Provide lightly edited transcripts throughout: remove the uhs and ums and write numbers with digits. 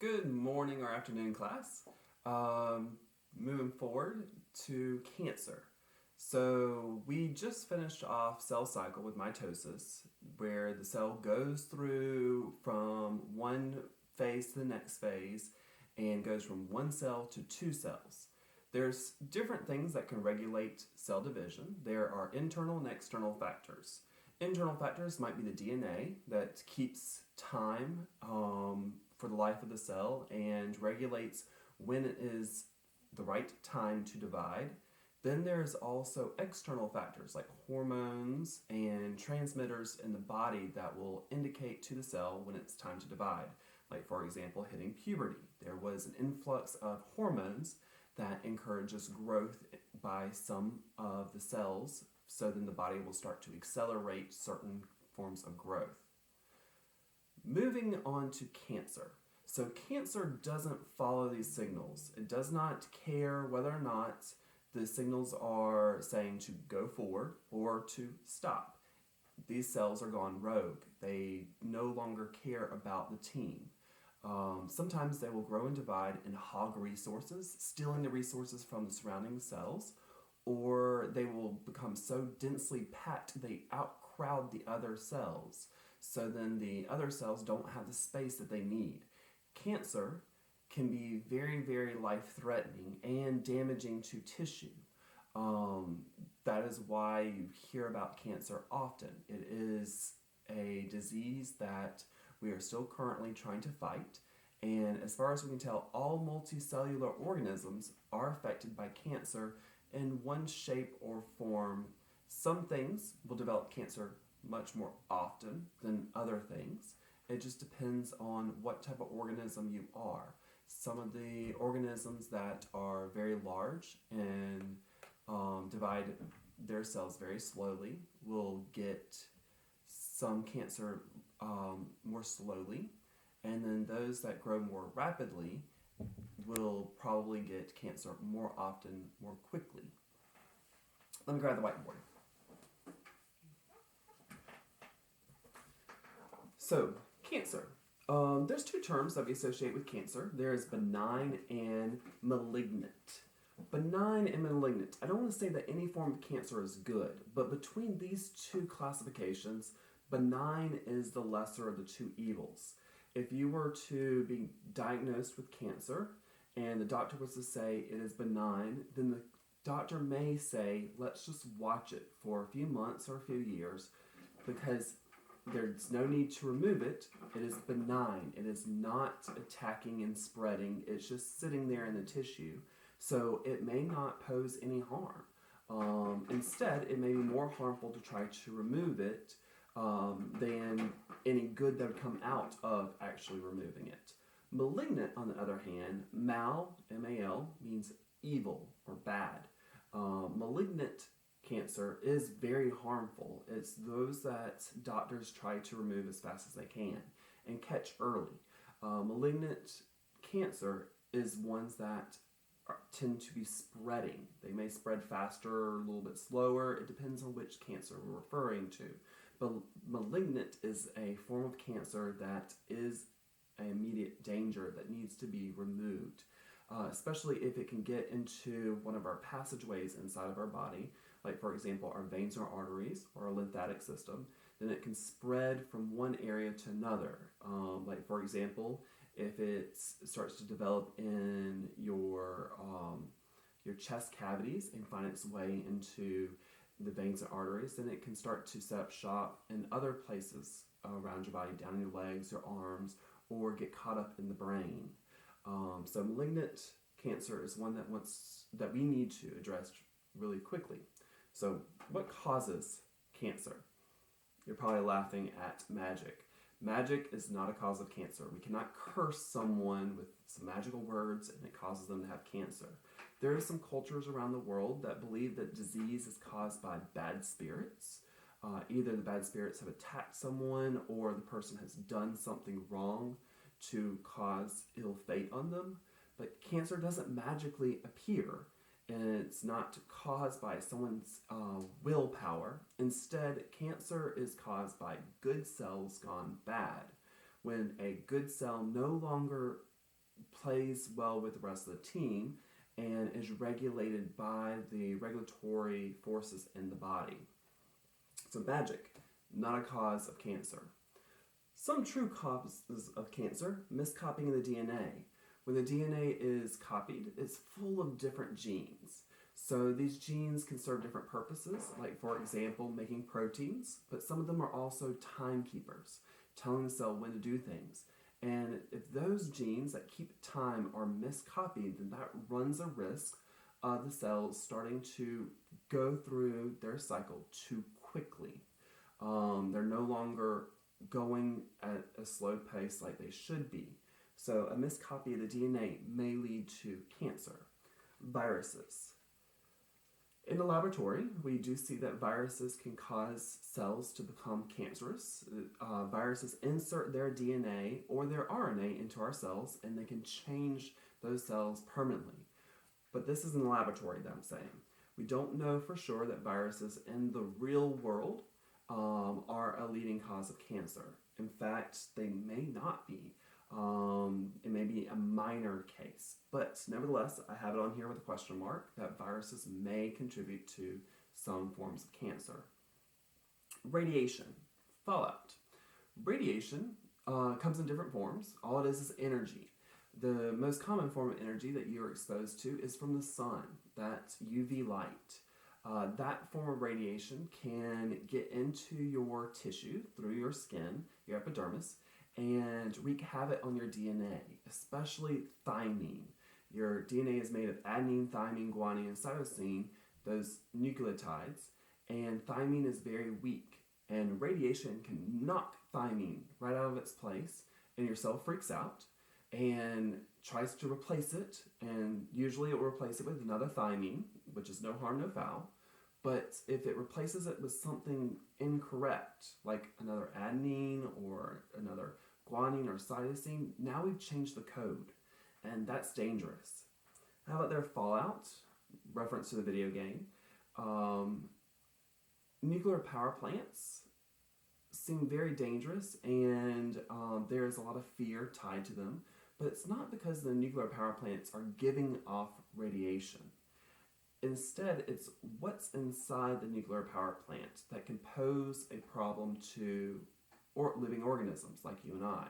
Good morning or afternoon, class. Moving forward to cancer. So, we just finished off cell cycle with mitosis, where the cell goes through from one phase to the next phase and goes from one cell to two cells. There's different things that can regulate cell division. There are internal and external factors. Internal factors might be the DNA that keeps time for the life of the cell and regulates when it is the right time to divide. Then there's also external factors like hormones and transmitters in the body that will indicate to the cell when it's time to divide. Like, for example, hitting puberty. There was an influx of hormones that encourages growth by some of the cells, so then the body will start to accelerate certain forms of growth. Moving on to cancer. So cancer doesn't follow these signals. It does not care whether or not the signals are saying to go forward or to stop. These cells are gone rogue. They no longer care about the team. Sometimes they will grow and divide and hog resources, stealing the resources from the surrounding cells, or they will become so densely packed they outcrowd the other cells. So then the other cells don't have the space that they need. Cancer can be very, very life-threatening and damaging to tissue. That is why you hear about cancer often. It is a disease that we are still currently trying to fight. And as far as we can tell, all multicellular organisms are affected by cancer in one shape or form. Some things will develop cancer much more often than other things. It just depends on what type of organism you are. Some of the organisms that are very large and divide their cells very slowly will get some cancer more slowly, and then those that grow more rapidly will probably get cancer more often, more quickly. Let me grab the whiteboard. So, cancer. There's two terms that we associate with cancer. There is benign and malignant. Benign and malignant. I don't want to say that any form of cancer is good, but between these two classifications, benign is the lesser of the two evils. If you were to be diagnosed with cancer and the doctor was to say it is benign, then the doctor may say, let's just watch it for a few months or a few years because there's no need to remove it. It is benign. It is not attacking and spreading. It's just sitting there in the tissue. So it may not pose any harm. Instead, it may be more harmful to try to remove it than any good that would come out of actually removing it. Malignant, on the other hand, mal, M-A-L, means evil or bad. Malignant cancer is very harmful. It's those that doctors try to remove as fast as they can and catch early. Malignant cancer is ones that tend to be spreading. They may spread faster, a little bit slower. It depends on which cancer we're referring to. But malignant is a form of cancer that is an immediate danger that needs to be removed, especially if it can get into one of our passageways inside of our body, like for example our veins or arteries or our lymphatic system. Then it can spread from one area to another. Like for example, if it starts to develop in your chest cavities and find its way into the veins and arteries, then it can start to set up shop in other places around your body, down your legs, your arms, or get caught up in the brain. So malignant cancer is one that we need to address really quickly. So what causes cancer? You're probably laughing at magic. Magic is not a cause of cancer. We cannot curse someone with some magical words and it causes them to have cancer. There are some cultures around the world that believe that disease is caused by bad spirits. Either the bad spirits have attacked someone or the person has done something wrong to cause ill fate on them. But cancer doesn't magically appear, and it's not caused by someone's willpower. Instead, cancer is caused by good cells gone bad. When a good cell no longer plays well with the rest of the team and is regulated by the regulatory forces in the body. So magic, not a cause of cancer. Some true causes of cancer, miscopying the DNA. When the DNA is copied, it's full of different genes. So these genes can serve different purposes, like for example, making proteins, but some of them are also timekeepers, telling the cell when to do things. And if those genes that keep time are miscopied, then that runs a risk of the cells starting to go through their cycle too quickly. They're no longer going at a slow pace like they should be. So a miscopy of the DNA may lead to cancer. Viruses. In the laboratory, we do see that viruses can cause cells to become cancerous. Viruses insert their DNA or their RNA into our cells, and they can change those cells permanently. But this is in the laboratory that I'm saying. We don't know for sure that viruses in the real world are a leading cause of cancer. In fact, they may not be. It may be a minor case, but nevertheless, I have it on here with a question mark that viruses may contribute to some forms of cancer. Radiation, fallout. Radiation comes in different forms. All it is energy. The most common form of energy that you're exposed to is from the sun, that UV light. That form of radiation can get into your tissue through your skin, your epidermis, and wreak havoc on your DNA, especially thymine. Your DNA is made of adenine, thymine, guanine, and cytosine, those nucleotides, and thymine is very weak. And radiation can knock thymine right out of its place, and your cell freaks out and tries to replace it, and usually it will replace it with another thymine, which is no harm, no foul. But if it replaces it with something incorrect, like another adenine or another guanine or cytosine, now we've changed the code, and that's dangerous. How about their fallout? Reference to the video game. Nuclear power plants seem very dangerous, and there's a lot of fear tied to them, but it's not because the nuclear power plants are giving off radiation. Instead, it's what's inside the nuclear power plant that can pose a problem to living organisms like you and I.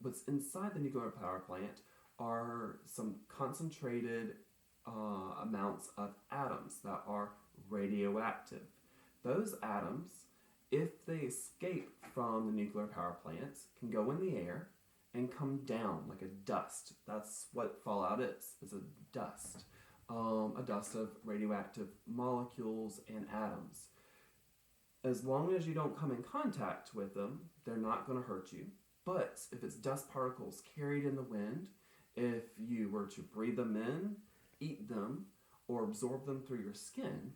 What's inside the nuclear power plant are some concentrated amounts of atoms that are radioactive. Those atoms, if they escape from the nuclear power plants, can go in the air and come down like a dust. That's what fallout is. It's a dust. A dust of radioactive molecules and atoms. As long as you don't come in contact with them, they're not going to hurt you. But if it's dust particles carried in the wind, if you were to breathe them in, eat them, or absorb them through your skin,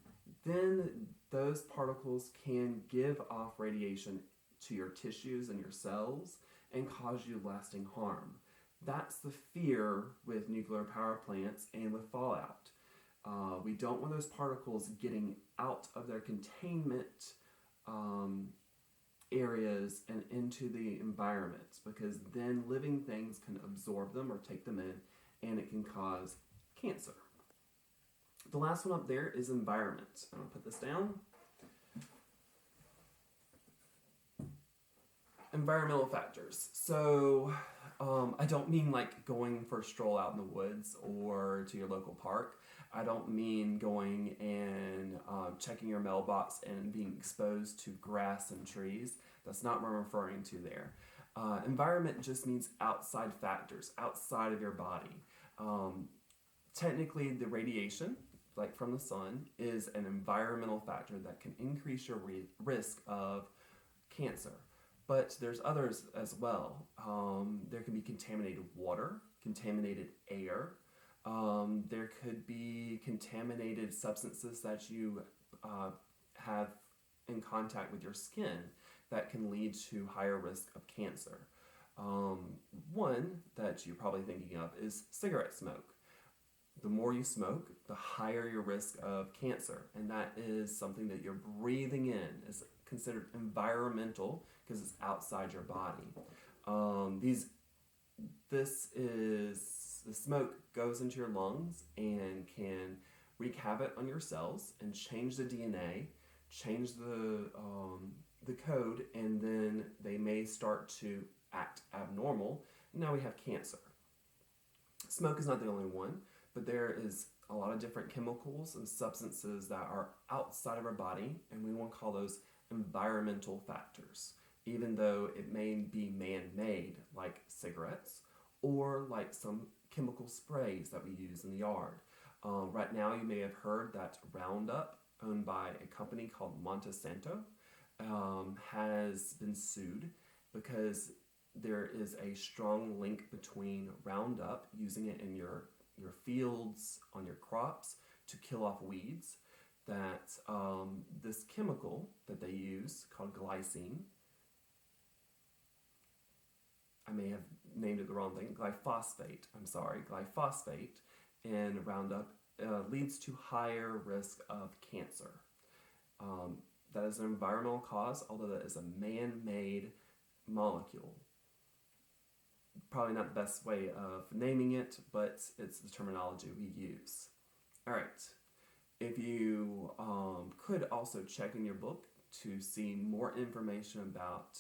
then those particles can give off radiation to your tissues and your cells and cause you lasting harm. That's the fear with nuclear power plants and with fallout. We don't want those particles getting out of their containment areas and into the environment, because then living things can absorb them or take them in, and it can cause cancer. The last one up there is environment. I'm going to put this down. Environmental factors. So I don't mean like going for a stroll out in the woods or to your local park. I don't mean going and checking your mailbox and being exposed to grass and trees. That's not what I'm referring to there. Environment just means outside factors, outside of your body. Technically, the radiation, like from the sun, is an environmental factor that can increase your risk of cancer. But there's others as well. There can be contaminated water, contaminated air. There could be contaminated substances that you have in contact with your skin that can lead to higher risk of cancer. One that you're probably thinking of is cigarette smoke. The more you smoke, the higher your risk of cancer, and that is something that you're breathing in. Is considered environmental because it's outside your body. The smoke goes into your lungs and can wreak havoc on your cells and change the DNA, change the code, and then they may start to act abnormal. Now we have cancer. Smoke is not the only one, but there is a lot of different chemicals and substances that are outside of our body, and we want to call those environmental factors, even though it may be man-made, like cigarettes, or like some chemical sprays that we use in the yard. Right now, you may have heard that Roundup, owned by a company called Monsanto, has been sued because there is a strong link between Roundup, using it in your fields, on your crops, to kill off weeds, that this chemical that they use called glycine, I may have named it the wrong thing, glyphosate in Roundup leads to higher risk of cancer. That is an environmental cause, although that is a man-made molecule. Probably not the best way of naming it, but it's the terminology we use. All right. If you could also check in your book to see more information about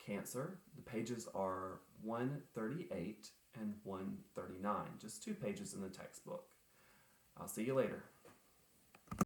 cancer, the pages are 138 and 139, just 2 pages in the textbook. I'll see you later.